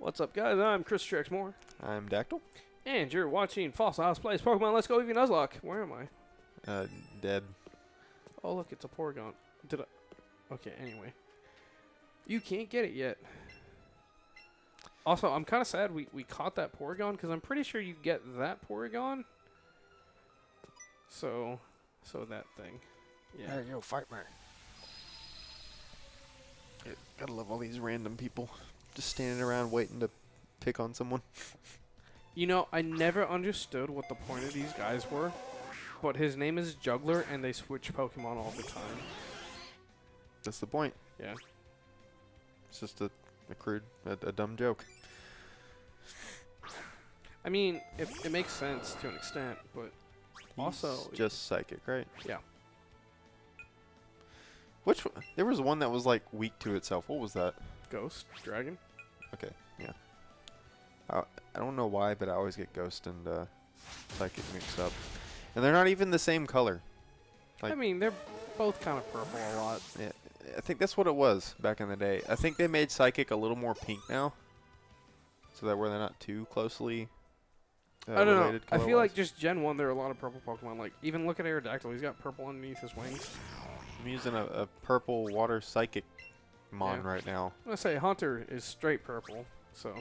What's up, guys? I'm Chris Trexmore, I'm Daktyl. and you're watching Fossil House Plays Pokemon Let's Go Eevee Nuzlocke. Where am I? Dead. Oh, look, it's a Porygon. Did I? Okay, anyway. You can't get it yet. Also, I'm kind of sad we caught that Porygon, because I'm pretty sure you get that Porygon. So that thing. Yeah. Yo, fight me. Yeah, gotta love all these random people just standing around waiting to pick on someone. You know, I never understood what the point of these guys were, but his name is Juggler, and they switch Pokemon all the time. That's the point. Yeah. It's just a dumb joke. I mean, it makes sense to an extent, but also... He's just psychic, right? Yeah. Which one? There was one that was like weak to itself. What was that? Ghost? Dragon? Okay, yeah. I don't know why, but I always get Ghost and Psychic mixed up. And they're not even the same color. Like, I mean, they're both kind of purple a lot. Yeah, I think that's what it was back in the day. I think they made Psychic a little more pink now, so that way they're not too closely I don't know. related I feel color-wise. like just Gen 1, there are a lot of purple Pokemon. Like, even look at Aerodactyl. He's got purple underneath his wings. I'm using a purple water Psychic Mon Yeah. right now. I'm going to say Hunter is straight purple, so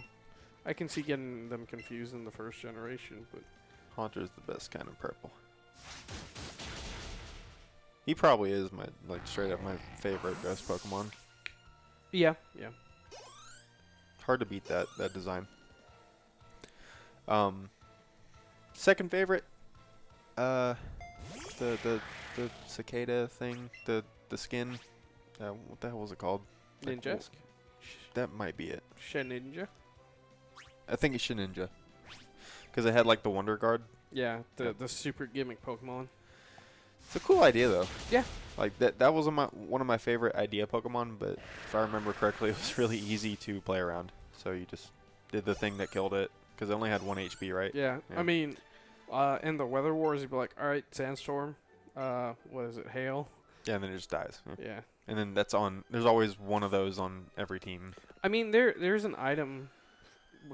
I can see getting them confused in the first generation, but... Haunter's the best kind of purple. He probably is my, like, straight up my favorite Ghost Pokemon. Yeah, yeah. Hard to beat that design. Second favorite, the cicada thing, the skin. What the hell was it called? Ninjask? That might be it. Sheninja? I think it's Sheninja, because it had like the Wonder Guard. Yeah, Yep. the super gimmick Pokemon. It's a cool idea though. Yeah. Like that was one of my favorite idea Pokemon, but if I remember correctly, it was really easy to play around. So you just did the thing that killed it, because it only had 1 HP, right? Yeah, Yeah. I mean, in the Weather Wars, you'd be like, alright, Sandstorm, what is it, Hail? Yeah, and then it just dies. Yeah. Yeah. And then there's always one of those on every team. I mean, there's an item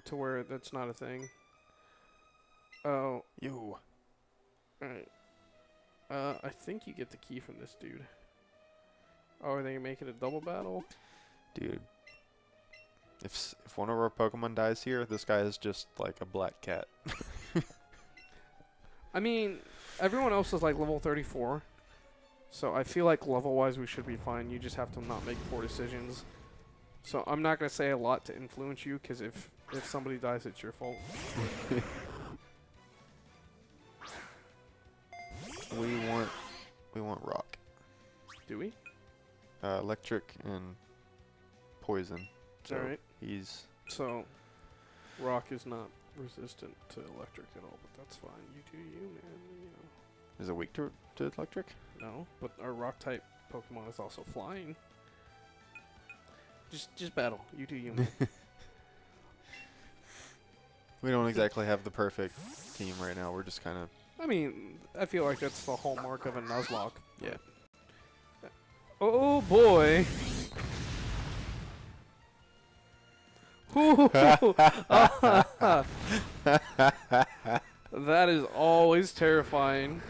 to where that's not a thing. Oh, Yo. alright. I think you get the key from this dude. Oh, are they gonna make it a double battle? Dude. If one of our Pokemon dies here, this guy is just like a black cat. I mean, everyone else is like level 34. So I feel like level-wise we should be fine. You just have to not make poor decisions. So I'm not going to say a lot to influence you, because if somebody dies, it's your fault. We want rock. Do we? Electric and poison. So Alright. he's So, rock is not resistant to electric at all, but that's fine. You do you, man. You is it weak to electric? know. No, but our rock-type Pokemon is also flying. Just battle. You do you, man. We don't exactly have the perfect team right now. We're just kind of I mean, I feel like that's the hallmark of a Nuzlocke. yeah. Oh boy. Ooh. That is always terrifying.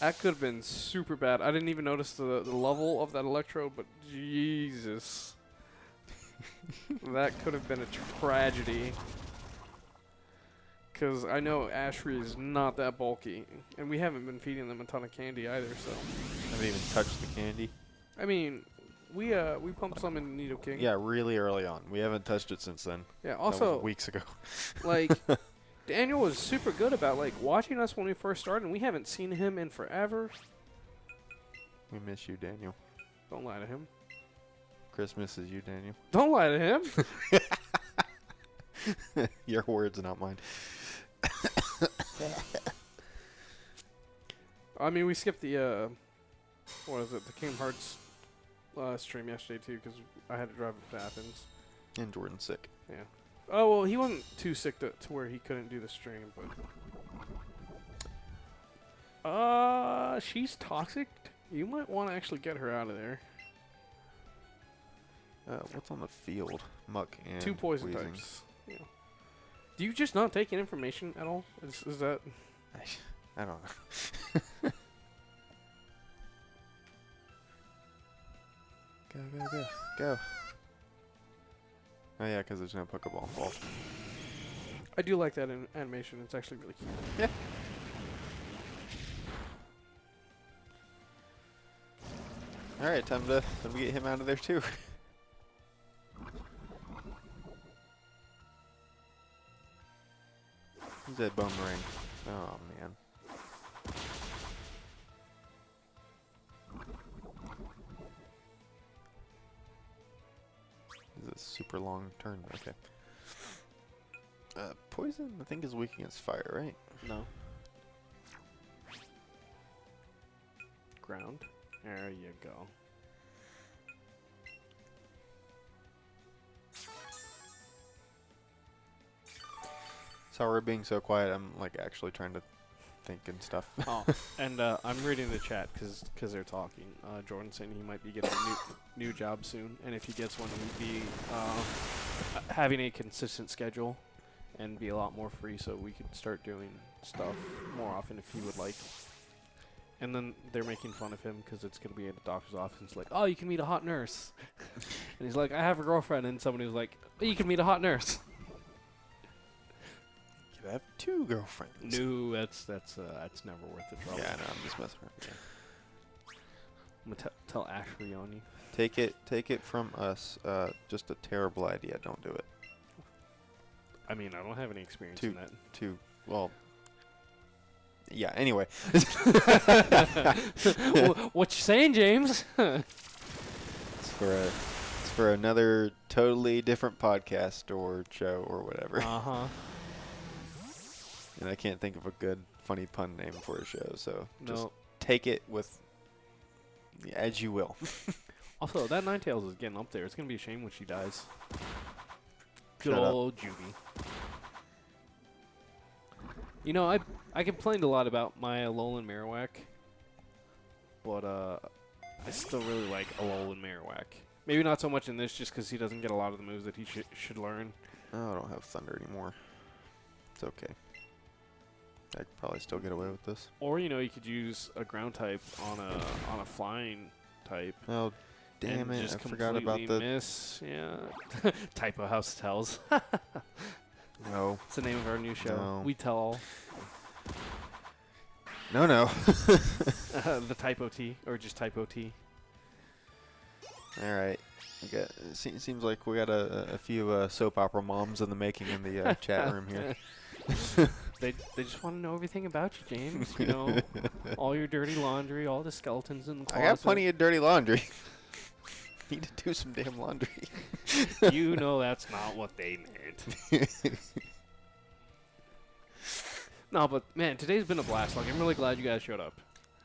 That could have been super bad. I didn't even notice the level of that Electro, but Jesus. That could have been a tragedy. Because I know Ashry is not that bulky, and we haven't been feeding them a ton of candy either, so. Haven't even touched the candy. I mean, we pumped some in Nidoking. Yeah, really early on. We haven't touched it since then. Yeah, That also, was weeks ago. like, Daniel was super good about, like, watching us when we first started, and we haven't seen him in forever. We miss you, Daniel. Don't lie to him. Chris misses you, Daniel. Don't lie to him. Your words, not mine. I mean, we skipped the, what is it, the Kingdom Hearts stream yesterday, too, because I had to drive up to Athens. And Jordan's sick. Yeah. Oh, well, he wasn't too sick to where he couldn't do the stream, but... she's toxic. You might want to actually get her out of there. What's on the field? Muck and 2 poison Weezing. types. Do you just not take in information at all? Is that... I don't know. Go. Oh yeah, because there's no Pokeball involved. I do like that animation. It's actually really cute. Yeah. All right, time to get him out of there too. Who's that boomerang? Oh man. This is a super long turn. Okay. Poison, I think, is weak against fire, right? No. Ground. There you go. Sorry, we're being so quiet. I'm like actually trying to think and stuff. Oh, and I'm reading the chat because they're talking. Jordan's saying he might be getting a new job soon, and if he gets one, he'd be having a consistent schedule and be a lot more free, so we could start doing stuff more often if he would like. And then they're making fun of him because it's going to be at a doctor's office. It's like, oh, you can meet a hot nurse. And he's like, I have a girlfriend. And somebody was like, oh, you can meet a hot nurse. You have 2 girlfriends. No, that's never worth the trouble. Yeah, no, I'm just messing around. Yeah. I'm gonna tell Ashley on you. Take it from us. Just a terrible idea. Don't do it. I mean, I don't have any experience in that. Well. Yeah. Anyway. What you saying, James? It's for another totally different podcast or show or whatever. And I can't think of a good funny pun name for a show, so just take it with as you will. Also, that Ninetales is getting up there. It's gonna be a shame when she dies. Good Shut up. old Juvie. You know, I complained a lot about my Alolan Marowak, but I still really like Alolan Marowak. Maybe not so much in this, just because he doesn't get a lot of the moves that he should learn. Oh, I don't have Thunder anymore. It's okay. I could probably still get away with this. Or you know, you could use a ground type on a flying type. Oh, damn it! Just I forgot about the miss. Yeah. Typo House Tells. No. It's the name of our new show. No. We tell all. No. The Typo T, or just Typo T. All right. Seems like we got a few soap opera moms in the making in the chat room here. They just want to know everything about you, James. You know, all your dirty laundry, all the skeletons in the closet. I got plenty of dirty laundry. Need to do some damn laundry. You know that's not what they meant. No, but man, today's been a blast. Like, I'm really glad you guys showed up.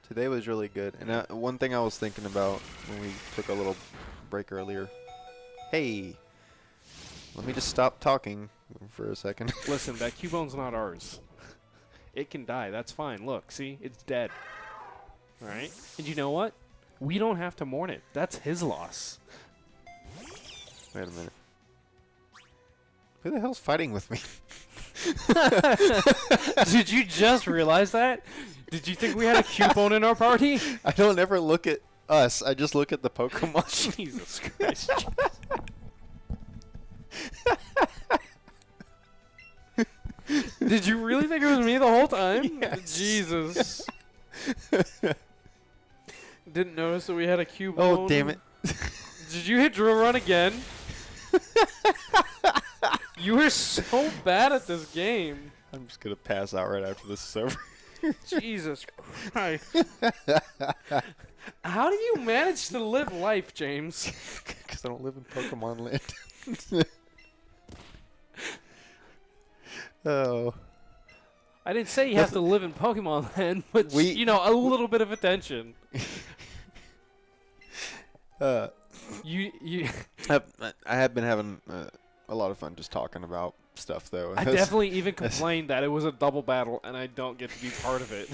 Today was really good. And one thing I was thinking about when we took a little break earlier. Hey, let me just stop talking for a second. Listen, that Cubone's not ours. It can die. That's fine. Look, see? It's dead. All right? And you know what? We don't have to mourn it. That's his loss. Wait a minute. Who the hell's fighting with me? Did you just realize that? Did you think we had a Cubone in our party? I don't ever look at us. I just look at the Pokemon. Jesus Christ. Did you really think it was me the whole time? Yes. Jesus. Didn't notice that we had a Cubone. Oh, damn it. Did you hit drill run again? You were so bad at this game. I'm just going to pass out right after this is over. Jesus Christ. How do you manage to live life, James? Because I don't live in Pokemon land. Oh. I didn't say you have to live in Pokemon land, but, you know, a little bit of attention. I have been having a lot of fun just talking about stuff, though. I definitely even complained that it was a double battle, and I don't get to be part of it.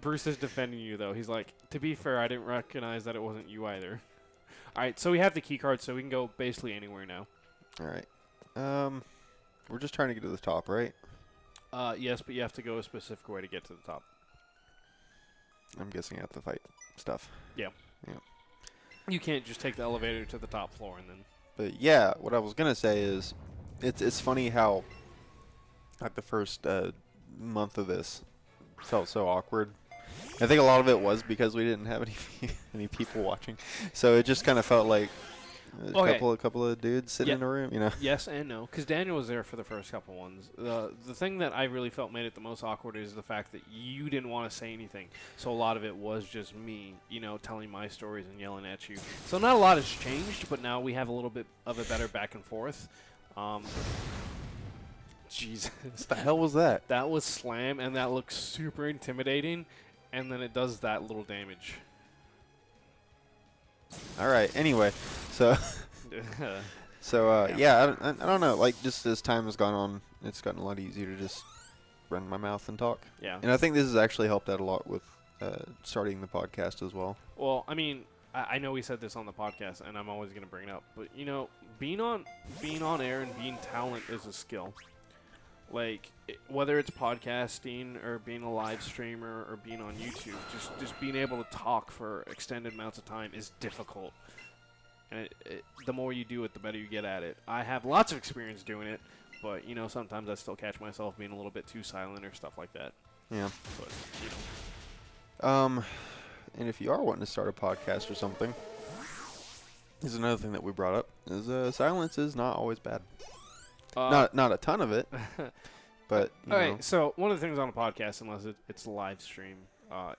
Bruce is defending you, though. He's like, to be fair, I didn't recognize that it wasn't you either. All right, so we have the key card, so we can go basically anywhere now. All right. We're just trying to get to the top, right? Yes, but you have to go a specific way to get to the top. I'm guessing I have to fight stuff. Yeah. Yeah. You can't just take the elevator to the top floor and then... But yeah, what I was going to say is it's funny how like the first month of this felt so awkward. I think a lot of it was because we didn't have any people watching. So it just kind of felt like a couple of dudes sitting in a room, you know. Yes and no, because Daniel was there for the first couple ones. The thing that I really felt made it the most awkward is the fact that you didn't want to say anything. So a lot of it was just me, you know, telling my stories and yelling at you. So not a lot has changed, but now we have a little bit of a better back and forth. Jesus. What the hell was that? That was Slam, and that looks super intimidating, and then it does that little damage. All right. Anyway, so yeah, I don't know. Like, just as time has gone on, it's gotten a lot easier to just run my mouth and talk. Yeah. And I think this has actually helped out a lot with starting the podcast as well. Well, I mean, I know we said this on the podcast, and I'm always going to bring it up, but you know, being on air and being talent is a skill. Like, whether it's podcasting or being a live streamer or being on YouTube, just being able to talk for extended amounts of time is difficult. And the more you do it, the better you get at it. I have lots of experience doing it, but, you know, sometimes I still catch myself being a little bit too silent or stuff like that. Yeah. But, you know. And if you are wanting to start a podcast or something, this is another thing that we brought up, is silence is not always bad. Not a ton of it, but you know. Alright, so one of the things on a podcast, unless it's a live stream,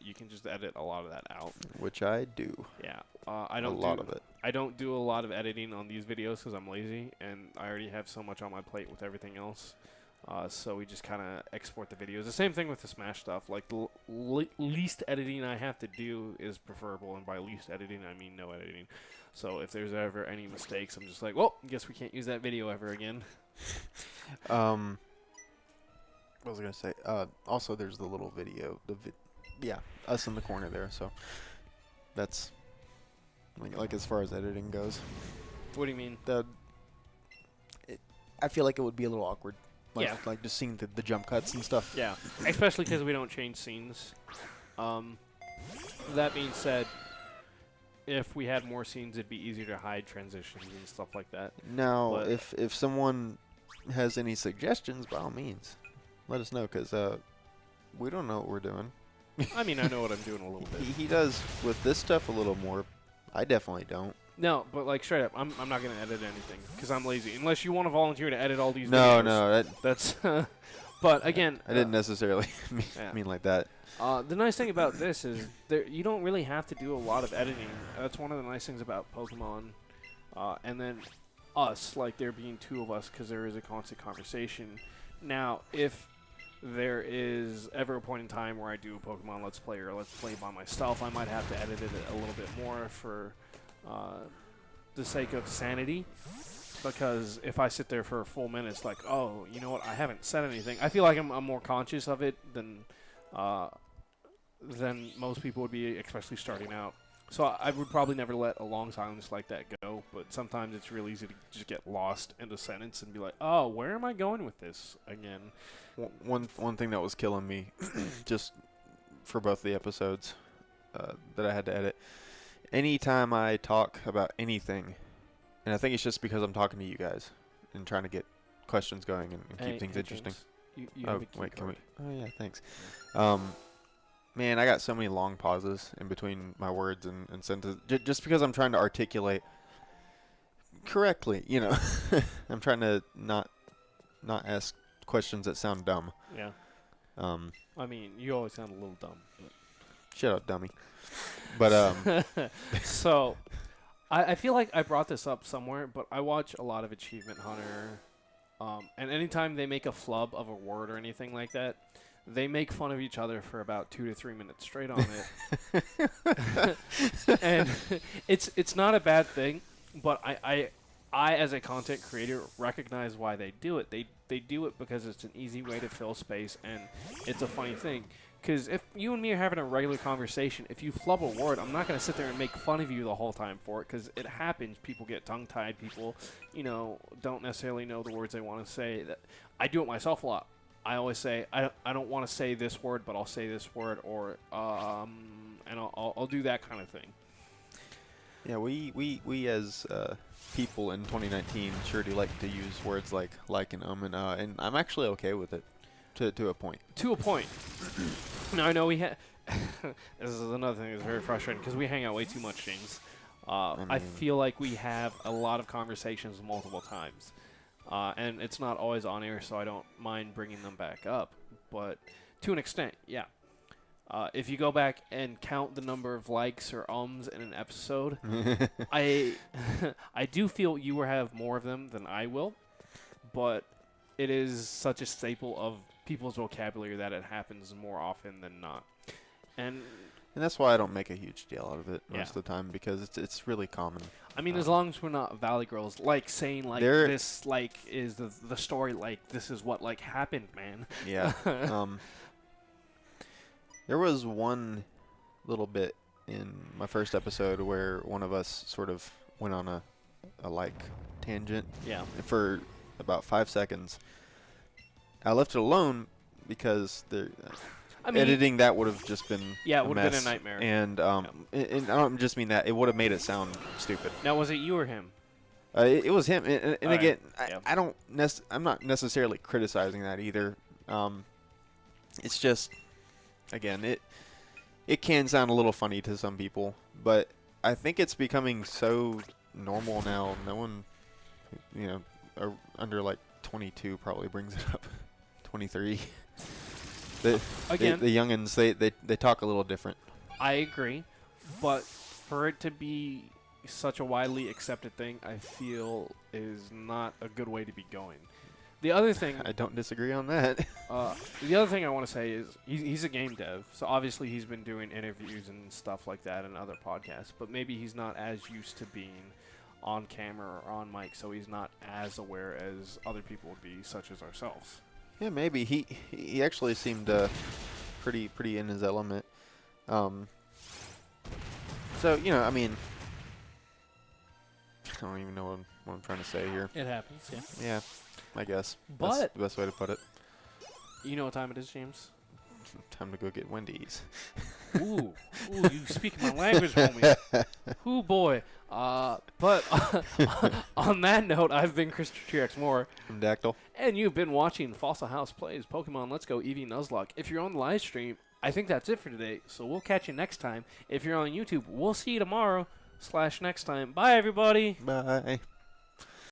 you can just edit a lot of that out. Which I do. Yeah, I don't a lot of it. I don't do a lot of editing on these videos because I'm lazy, and I already have so much on my plate with everything else. So we just kind of export the videos. The same thing with the Smash stuff. Like, the least editing I have to do is preferable, and by least editing, I mean no editing. So if there's ever any mistakes, I'm just like, well, guess we can't use that video ever again. What was I gonna say? Also, there's the little video. Yeah, us in the corner there. So that's like as far as editing goes. What do you mean? I feel like it would be a little awkward. Like, yeah. Like just seeing the jump cuts and stuff. Yeah, especially because we don't change scenes. That being said, if we had more scenes, it'd be easier to hide transitions and stuff like that. Now, if someone has any suggestions, by all means, let us know, because we don't know what we're doing. I mean, I know what I'm doing a little bit. He does with this stuff a little more. I definitely don't. No, but like straight up, I'm not gonna edit anything because I'm lazy. Unless you want to volunteer to edit all these videos. No, that's. But again, I didn't necessarily mean like that. The nice thing about this is you don't really have to do a lot of editing. That's one of the nice things about Pokemon. And then us, like there being two of us, because there is a constant conversation. Now, if there is ever a point in time where I do a Pokemon Let's Play or Let's Play by myself, I might have to edit it a little bit more for the sake of sanity. Because if I sit there for a full minute, it's like, oh, you know what, I haven't said anything. I feel like I'm more conscious of it than most people would be, especially starting out. So I would probably never let a long silence like that go, but sometimes it's real easy to just get lost in a sentence and be like, oh, where am I going with this again? One thing that was killing me, just for both the episodes that I had to edit, anytime I talk about anything, and I think it's just because I'm talking to you guys and trying to get questions going and keep things interesting. You have a key wait, can we? card. Oh yeah, thanks. Man, I got so many long pauses in between my words and sentences, just because I'm trying to articulate correctly. You know, I'm trying to not ask questions that sound dumb. Yeah. I mean, you always sound a little dumb. But. Shut up, dummy. But so. I feel like I brought this up somewhere, but I watch a lot of Achievement Hunter, and anytime they make a flub of a word or anything like that, they make fun of each other for about 2 to 3 minutes straight on it. And it's not a bad thing, but I as a content creator recognize why they do it. They do it because it's an easy way to fill space, and it's a funny thing. Because if you and me are having a regular conversation, if you flub a word, I'm not going to sit there and make fun of you the whole time for it, because it happens. People get tongue-tied. People, don't necessarily know the words they want to say. That I do it myself a lot. I always say, I don't want to say this word, but I'll say this word, or and I'll do that kind of thing. Yeah, we as people in 2019 sure do like to use words like and and I'm actually okay with it to a point. To a point. Now, I know we have... this is another thing that's very frustrating, because we hang out way too much, James. I feel like we have a lot of conversations multiple times. And it's not always on air, so I don't mind bringing them back up. But to an extent, yeah. If you go back and count the number of likes or ums in an episode, I do feel you will have more of them than I will. But it is such a staple of people's vocabulary that it happens more often than not. And that's why I don't make a huge deal out of it most of the time, because it's really common. I mean, as long as we're not Valley Girls, like saying like this, like is the story, like this is what like happened, man. Yeah. There was one little bit in my first episode where one of us sort of went on a like tangent. Yeah. For about 5 seconds. I left it alone because editing that would have just been it would have been a nightmare. And and I don't just mean that, it would have made it sound stupid. Now, was it you or him? It was him, and again, right. I'm not necessarily criticizing that either. It's just, again, it can sound a little funny to some people, but I think it's becoming so normal now. No one, under like 22 probably brings it up. 23. The youngins, they talk a little different. I agree, but for it to be such a widely accepted thing, I feel is not a good way to be going. The other thing... I don't disagree on that. The other thing I want to say is he's a game dev, so obviously he's been doing interviews and stuff like that and other podcasts, but maybe he's not as used to being on camera or on mic, so he's not as aware as other people would be, such as ourselves. Yeah, maybe. He actually seemed pretty in his element. So, I mean... I don't even know what I'm trying to say here. It happens, yeah. Yeah, I guess. But that's the best way to put it. You know what time it is, James? Time to go get Wendy's. Ooh, you speak my language, homie. Ooh, boy. But on that note, I've been Christopher TX Moore. I'm Daktyl. And you've been watching Fossil House Plays Pokemon Let's Go Eevee Nuzlocke. If you're on the live stream, I think that's it for today, so we'll catch you next time. If you're on YouTube, we'll see you tomorrow /next time. Bye, everybody. Bye.